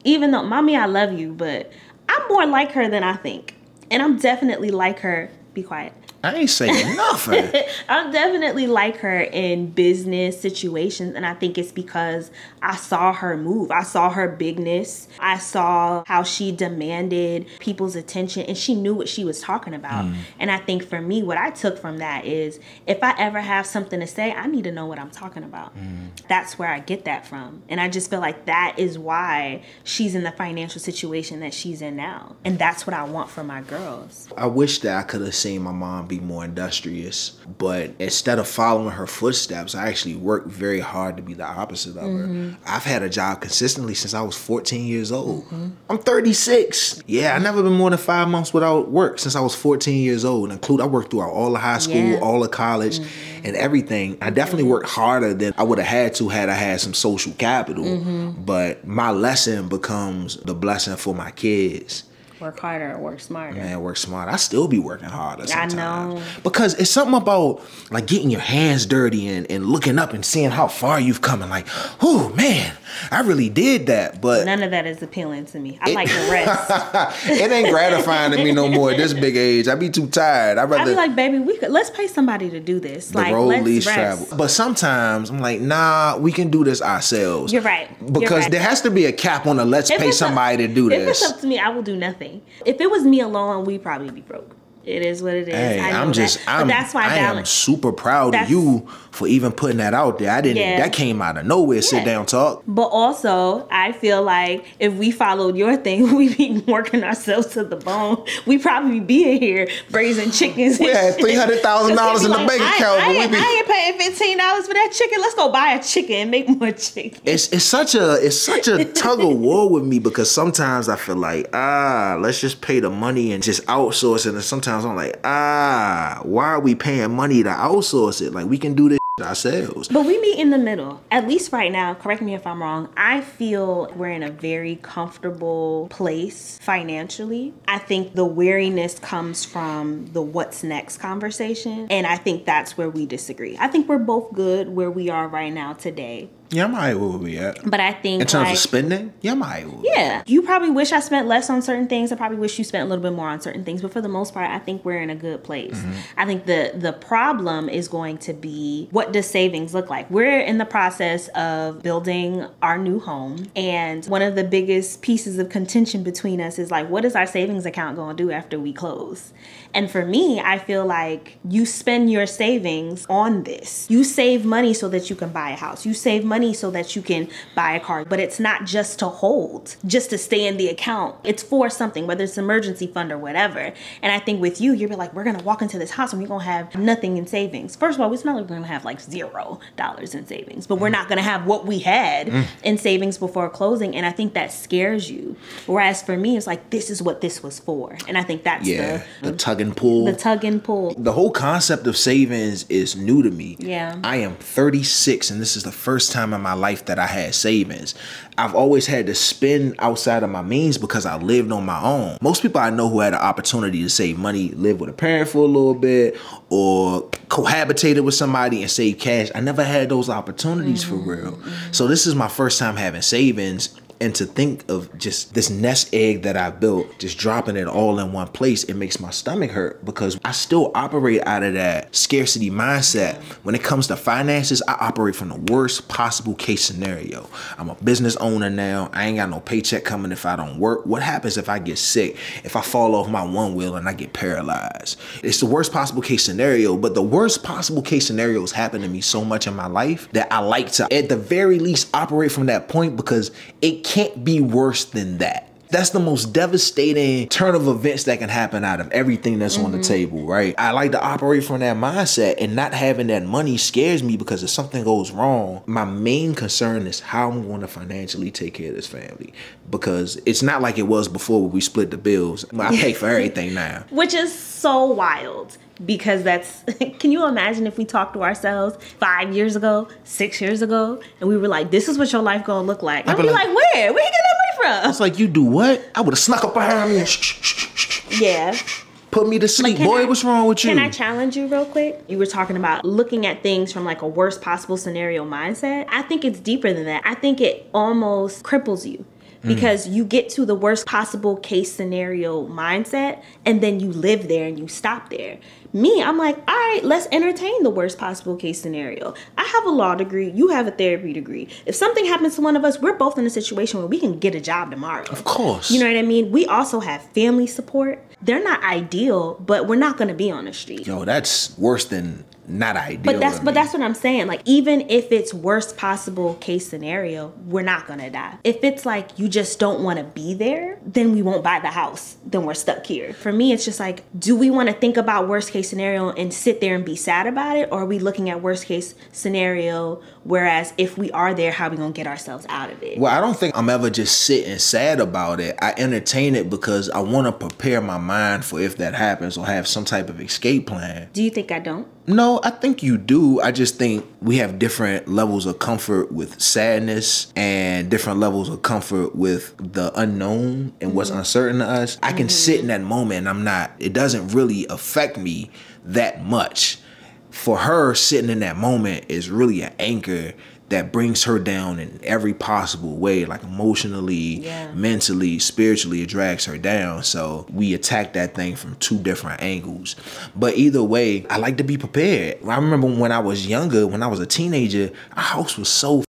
even though, mommy, I love you, but I'm more like her than I think. And I'm definitely like her. Be quiet. I ain't saying nothing. I'm definitely like her in business situations, and I think it's because I saw her move. I saw her bigness. I saw how she demanded people's attention, and she knew what she was talking about. And I think for me, what I took from that is if I ever have something to say, I need to know what I'm talking about. That's where I get that from. And I just feel like that is why she's in the financial situation that she's in now. And that's what I want for my girls. I wish that I could have seen my mom be more industrious, but instead of following her footsteps, I actually worked very hard to be the opposite of her. I've had a job consistently since I was 14 years old. I'm 36. Yeah, I never been more than 5 months without work since I was 14 years old. I worked throughout all of high school, all of college, and everything. I definitely worked harder than I would have had to had I had some social capital. But my lesson becomes the blessing for my kids. Work harder or work smarter. Man, work smarter. I still be working harder sometimes. I know. Because it's something about like getting your hands dirty and looking up and seeing how far you've come and like, oh man, I really did that. But none of that is appealing to me. I like the rest. It ain't gratifying to me no more at this big age. I be too tired. I'd be like, baby, let's pay somebody to do this. The like, road let's least rest. travel. But sometimes I'm like, nah, we can do this ourselves. You're right. Because there has to be a cap on the let's pay somebody to do this. If it's up to me, I will do nothing. If it was me alone, we'd probably be broke. It is what it is. Hey, I am super proud of you for even putting that out there. That came out of nowhere, sit down talk. But also, I feel like if we followed your thing, we'd be working ourselves to the bone. We probably be in here raising chickens. We had $300,000 in the bank account. I ain't paying $15 for that chicken. Let's go buy a chicken and make more chicken. It's such a tug of war with me because sometimes I feel like, let's just pay the money and just outsource it. And sometimes I'm like, why are we paying money to outsource it? Like, we can do this ourselves. But we meet in the middle. At least right now, correct me if I'm wrong, I feel we're in a very comfortable place financially. I think the weariness comes from the what's next conversation. And I think that's where we disagree. I think we're both good where we are right now today. Yeah, I'm alright where we at. But I think in terms of spending, yeah, I'm alright. Yeah. You probably wish I spent less on certain things. I probably wish you spent a little bit more on certain things. But for the most part, I think we're in a good place. I think the problem is going to be, what does savings look like? We're in the process of building our new home. And one of the biggest pieces of contention between us is like, what is our savings account going to do after we close? And for me, I feel like you spend your savings on this. You save money so that you can buy a house. You save money so that you can buy a car. But it's not just to hold, just to stay in the account. It's for something, whether it's emergency fund or whatever. And I think with you, you're like, we're going to walk into this house and we're going to have nothing in savings. First of all, it's not like we're going to have like $0 in savings, but we're not going to have what we had in savings before closing. And I think that scares you. Whereas for me, it's like, this is what this was for. And I think that's the tug and pull. The tug and pull. The whole concept of savings is new to me. Yeah. I am 36 and this is the first time in my life that I had savings. I've always had to spend outside of my means because I lived on my own. Most people I know who had an opportunity to save money live with a parent for a little bit or cohabitated with somebody and save cash. I never had those opportunities for real. So this is my first time having savings. And to think of just this nest egg that I built, just dropping it all in one place, it makes my stomach hurt because I still operate out of that scarcity mindset. When it comes to finances, I operate from the worst possible case scenario. I'm a business owner now. I ain't got no paycheck coming if I don't work. What happens if I get sick? If I fall off my one wheel and I get paralyzed? It's the worst possible case scenario, but the worst possible case scenarios happen to me so much in my life that I like to, at the very least, operate from that point because it can't be worse than that. That's the most devastating turn of events that can happen out of everything that's on the table, right? I like to operate from that mindset, and not having that money scares me because if something goes wrong, my main concern is how I'm going to financially take care of this family, because it's not like it was before when we split the bills. I pay for everything now. Which is so wild. Because that's, can you imagine if we talked to ourselves 5 years ago, 6 years ago, and we were like, this is what your life gonna look like. I'd be like, where? Where you get that money from? It's like, you do what? I would have snuck up behind me and yeah. Put me to sleep. Like, boy, what's wrong with you? Can I challenge you real quick? You were talking about looking at things from like a worst possible scenario mindset. I think it's deeper than that. I think it almost cripples you. because you get to the worst possible case scenario mindset and then you live there and you stop there. Me, I'm like, all right, let's entertain the worst possible case scenario. I have a law degree. You have a therapy degree. If something happens to one of us, we're both in a situation where we can get a job tomorrow. Of course. You know what I mean? We also have family support. They're not ideal, but we're not going to be on the street. Yo, that's worse than not ideal. But that's what I'm saying. Like, even if it's worst possible case scenario, we're not going to die. If it's like you just don't want to be there, then we won't buy the house. Then we're stuck here. For me, it's just like, do we want to think about worst case scenario and sit there and be sad about it? Or are we looking at worst case scenario, whereas if we are there, how are we going to get ourselves out of it? Well, I don't think I'm ever just sitting sad about it. I entertain it because I want to prepare my mind for if that happens or have some type of escape plan. Do you think I don't? No, I think you do. I just think we have different levels of comfort with sadness and different levels of comfort with the unknown and what's uncertain to us. I can sit in that moment and it doesn't really affect me that much. For her, sitting in that moment is really an anchor that brings her down in every possible way, like emotionally, mentally, spiritually, it drags her down. So we attack that thing from two different angles. But either way, I like to be prepared. I remember when I was younger, when I was a teenager, our house was so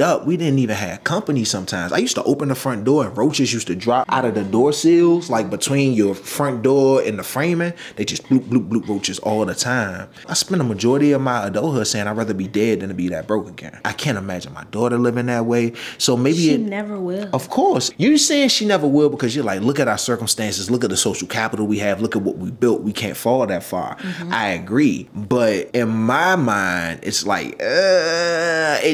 up. We didn't even have company sometimes. I used to open the front door and roaches used to drop out of the door sills, like between your front door and the framing. They just bloop, bloop, bloop roaches all the time. I spent a majority of my adulthood saying I'd rather be dead than to be that broke again. I can't imagine my daughter living that way. So maybe she never will. Of course. You're saying she never will because you're like, look at our circumstances, look at the social capital we have, look at what we built. We can't fall that far. I agree. But in my mind, it's like,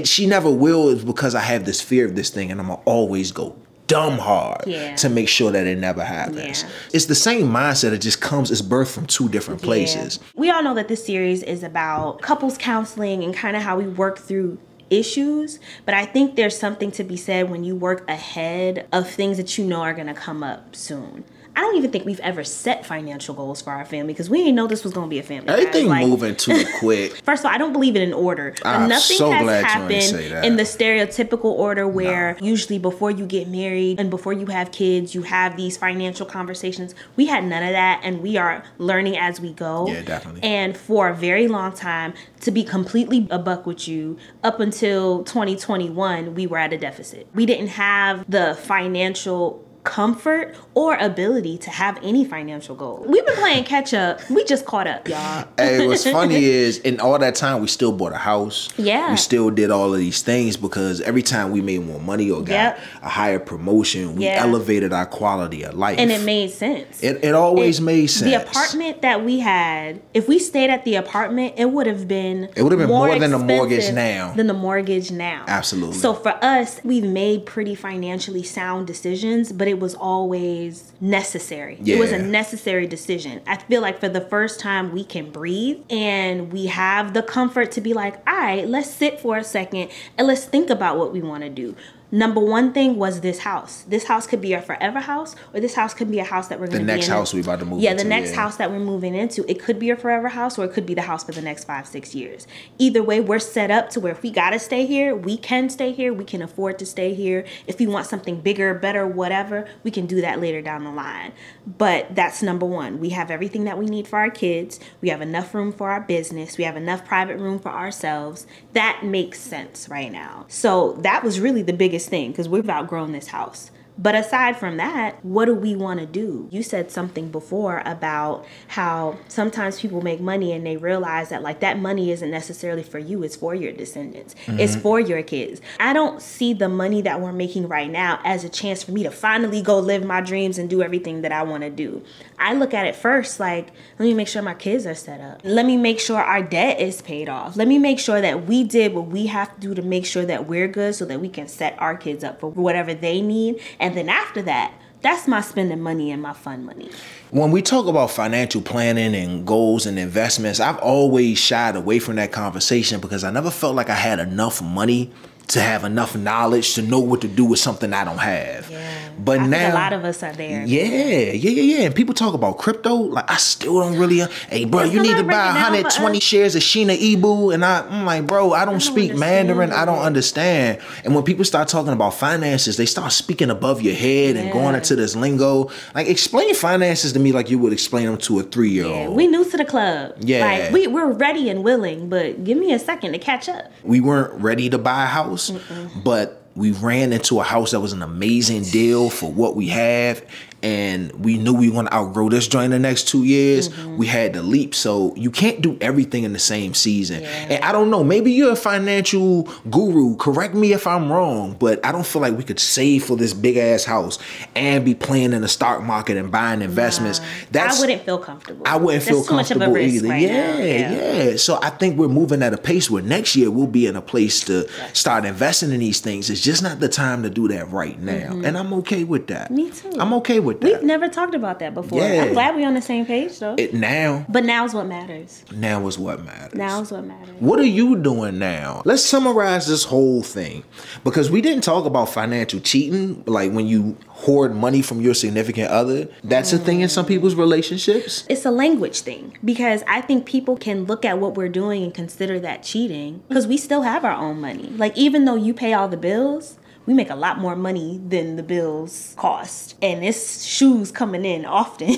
she never will, is because I have this fear of this thing and I'm gonna always go dumb hard to make sure that it never happens. It's the same mindset. It just comes, it's birthed from two different places. We all know that this series is about couples counseling and kind of how we work through issues, but I think there's something to be said when you work ahead of things that you know are gonna come up soon. I don't even think we've ever set financial goals for our family because we didn't know this was going to be a family. Everything moving too quick. First of all, I don't believe it in order. But nothing has happened in the stereotypical order where usually before you get married and before you have kids, you have these financial conversations. We had none of that, and we are learning as we go. Yeah, definitely. And for a very long time, to be completely a buck with you, up until 2021, we were at a deficit. We didn't have the financial comfort or ability to have any financial goal. We've been playing catch up. We just caught up, y'all. Hey, what's funny is in all that time we still bought a house. Yeah. We still did all of these things because every time we made more money or got a higher promotion, we elevated our quality of life. And it made sense. It always made sense. The apartment that we had, if we stayed at the apartment, it would have been more than the mortgage now. Than the mortgage now. Absolutely. So for us, we've made pretty financially sound decisions, but it was always necessary. It was a necessary decision. I feel like for the first time we can breathe and we have the comfort to be like, all right, let's sit for a second and let's think about what we want to do. Number one thing was this house. This house could be a forever house, or this house could be a house that we're going to be in. The next house we about to move into. Yeah, the next house that we're moving into. It could be a forever house, or it could be the house for the next 5-6 years. Either way, we're set up to where if we got to stay here, we can stay here. We can afford to stay here. If we want something bigger, better, whatever, we can do that later down the line. But that's number one. We have everything that we need for our kids. We have enough room for our business. We have enough private room for ourselves. That makes sense right now. So that was really the biggest thing because we've outgrown this house. But aside from that, what do we want to do? You said something before about how sometimes people make money and they realize that like that money isn't necessarily for you, it's for your descendants. It's for your kids. I don't see the money that we're making right now as a chance for me to finally go live my dreams and do everything that I want to do. I look at it first like, let me make sure my kids are set up. Let me make sure our debt is paid off. Let me make sure that we did what we have to do to make sure that we're good so that we can set our kids up for whatever they need. And then after that, that's my spending money and my fun money. When we talk about financial planning and goals and investments, I've always shied away from that conversation because I never felt like I had enough money to have enough knowledge to know what to do with something I don't have. Yeah. But I now think a lot of us are there. Yeah. And people talk about crypto. Like, I still don't really. Hey, bro, you need to buy 120 shares of Shiba Inu, and I'm like, bro, I don't speak Mandarin. I don't understand. And when people start talking about finances, they start speaking above your head and going into this lingo. Like, explain finances to me like you would explain them to a 3-year-old. Yeah, we new to the club. Yeah, like we're ready and willing, but give me a second to catch up. We weren't ready to buy a house, but we ran into a house that was an amazing deal for what we have, and we knew we were going to outgrow this joint in the next 2 years. We had to leap. So you can't do everything in the same season. And I don't know, maybe you're a financial guru. Correct me if I'm wrong, but I don't feel like we could save for this big ass house and be playing in the stock market and buying investments. I wouldn't feel comfortable. I wouldn't feel comfortable much of a risk either. Right Yeah. So I think we're moving at a pace where next year we'll be in a place to start investing in these things. It's just not the time to do that right now. And I'm okay with that. Me too. I'm okay with that. We've never talked about that before. Yeah. I'm glad we're on the same page though. But now's what matters. Now is what matters. Now's what matters. What are you doing now? Let's summarize this whole thing, because we didn't talk about financial cheating, like when you hoard money from your significant other. That's a thing in some people's relationships. It's a language thing, because I think people can look at what we're doing and consider that cheating, because we still have our own money. Like, even though you pay all the bills, we make a lot more money than the bills cost. And it's shoes coming in often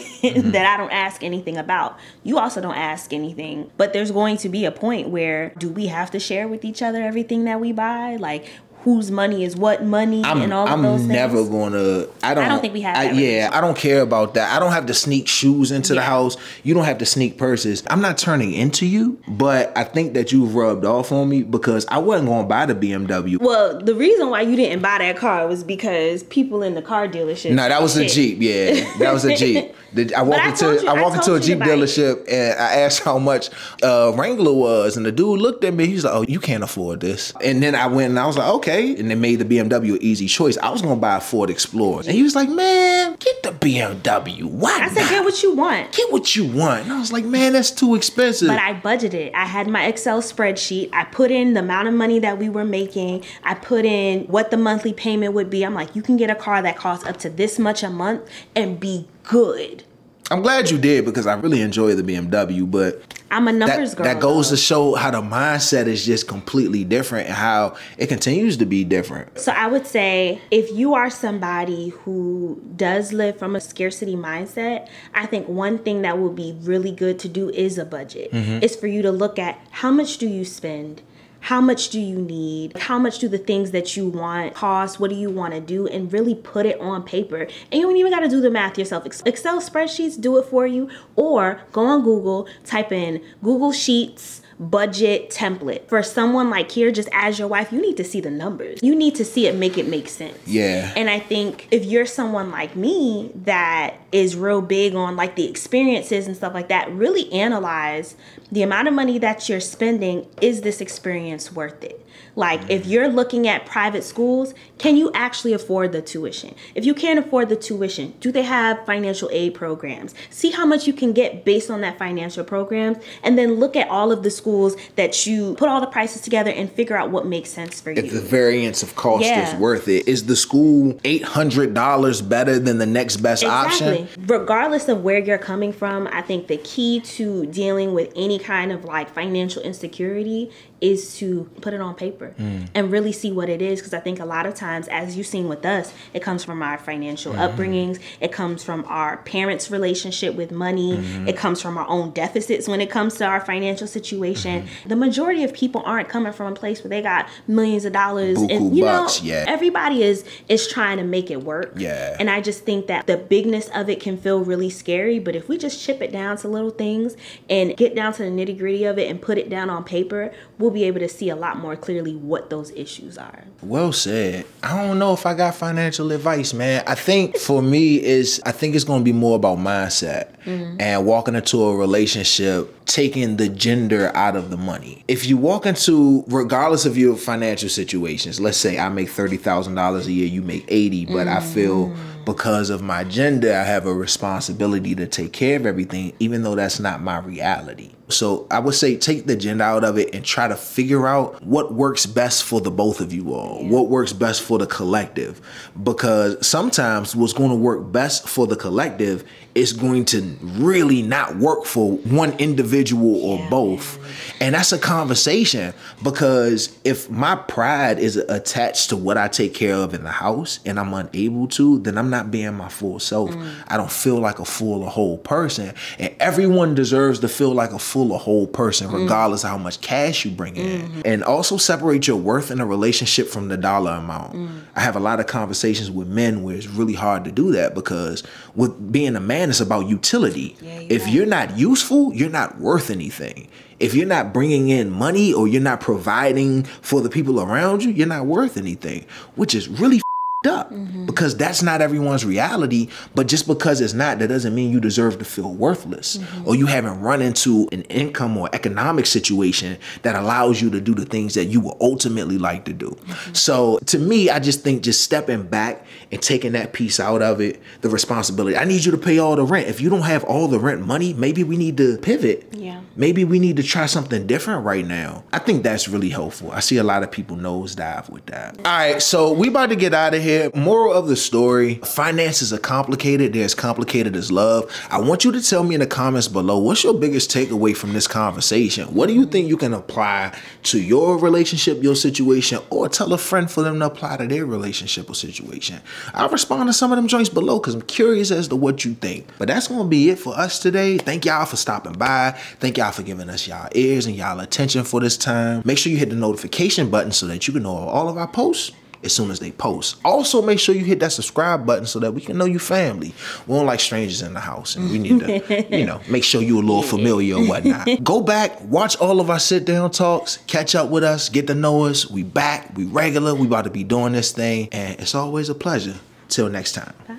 that I don't ask anything about. You also don't ask anything. But there's going to be a point where, do we have to share with each other everything that we buy? Like, whose money is what money and all of those things. I'm never gonna. I don't think we have that. I don't care about that. I don't have to sneak shoes into the house. You don't have to sneak purses. I'm not turning into you, but I think that you've rubbed off on me, because I wasn't gonna buy the BMW. Well, the reason why you didn't buy that car was because people in the car dealership. No, that was a Jeep. Yeah, that was a Jeep. I walked into a Jeep dealership and I asked how much Wrangler was, and the dude looked at me. He's like, "Oh, you can't afford this." And then I went and I was like, "Okay." And they made the BMW an easy choice. I was gonna buy a Ford Explorer, and he was like, "Man, get the BMW. Why?" I said, "Get what you want. Get what you want." And I was like, "Man, that's too expensive." But I budgeted. I had my Excel spreadsheet. I put in the amount of money that we were making. I put in what the monthly payment would be. I'm like, you can get a car that costs up to this much a month and be good. I'm glad you did, because I really enjoy the BMW, but I'm a numbers girl. That goes to show how the mindset is just completely different and how it continues to be different. So I would say, if you are somebody who does live from a scarcity mindset, I think one thing that would be really good to do is a budget. It's for you to look at, how much do you spend? How much do you need? How much do the things that you want cost? What do you want to do? And really put it on paper. And you don't even got to do the math yourself. Excel spreadsheets do it for you. Or go on Google, type in Google Sheets budget template. For someone like Kier, just as your wife, you need to see the numbers. You need to see it make sense. Yeah. And I think if you're someone like me that is real big on like the experiences and stuff like that, really analyze the amount of money that you're spending. Is this experience worth it? Like, if you're looking at private schools, can you actually afford the tuition? If you can't afford the tuition, do they have financial aid programs? See how much you can get based on that financial programs, and then look at all of the schools that you put all the prices together and figure out what makes sense for you. If the variance of cost is worth it. Is the school $800 better than the next best option? Regardless of where you're coming from, I think the key to dealing with any kind of like financial insecurity is to put it on paper and really see what it is. Because I think a lot of times, as you've seen with us, it comes from our financial upbringings. It comes from our parents' relationship with money. It comes from our own deficits when it comes to our financial situation. The majority of people aren't coming from a place where they got millions of dollars. Buku and you bucks, know, everybody is trying to make it work. Yeah. And I just think that the bigness of it can feel really scary. But if we just chip it down to little things and get down to the nitty gritty of it and put it down on paper, we'll be able to see a lot more clearly what those issues are. Well said. I don't know if I got financial advice, man. I think for me I think it's going to be more about mindset. and walking into a relationship taking the gender out of the money. If you walk into, regardless of your financial situations, let's say I make $30,000 a year, you make 80, but I feel because of my gender, I have a responsibility to take care of everything, even though that's not my reality. So I would say take the gender out of it and try to figure out what works best for the both of you all, what works best for the collective. Because sometimes what's going to work best for the collective is going to really not work for one individual or both. And that's a conversation, because if my pride is attached to what I take care of in the house and I'm unable to, then I'm not being my full self. I don't feel like a full or whole person. And everyone deserves to feel like a full or whole person, regardless of how much cash you bring in. And also separate your worth in a relationship from the dollar amount. I have a lot of conversations with men where it's really hard to do that, because with being a man, it's about utility. If you're not useful, you're not worth anything. If you're not bringing in money or you're not providing for the people around you, you're not worth anything, which is really up, because that's not everyone's reality. But just because it's not, that doesn't mean you deserve to feel worthless, or you haven't run into an income or economic situation that allows you to do the things that you will ultimately like to do. So to me, I just think just stepping back and taking that piece out of it, the responsibility. I need you to pay all the rent. If you don't have all the rent money, maybe we need to pivot. Maybe we need to try something different right now. I think that's really helpful. I see a lot of people nosedive with that. All right, so we about to get out of here. Moral of the story, finances are complicated. They're as complicated as love. I want you to tell me in the comments below, what's your biggest takeaway from this conversation? What do you think you can apply to your relationship, your situation, or tell a friend for them to apply to their relationship or situation? I'll respond to some of them joints below, because I'm curious as to what you think. But that's going to be it for us today. Thank y'all for stopping by. Thank y'all for giving us y'all ears and y'all attention for this time. Make sure you hit the notification button so that you can know all of our posts as soon as they post. Also, make sure you hit that subscribe button so that we can know you family. We don't like strangers in the house, and we need to, make sure you a little familiar or whatnot. Go back, watch all of our sit down talks, catch up with us, get to know us. We back, we regular, we about to be doing this thing, and it's always a pleasure. Till next time. Bye.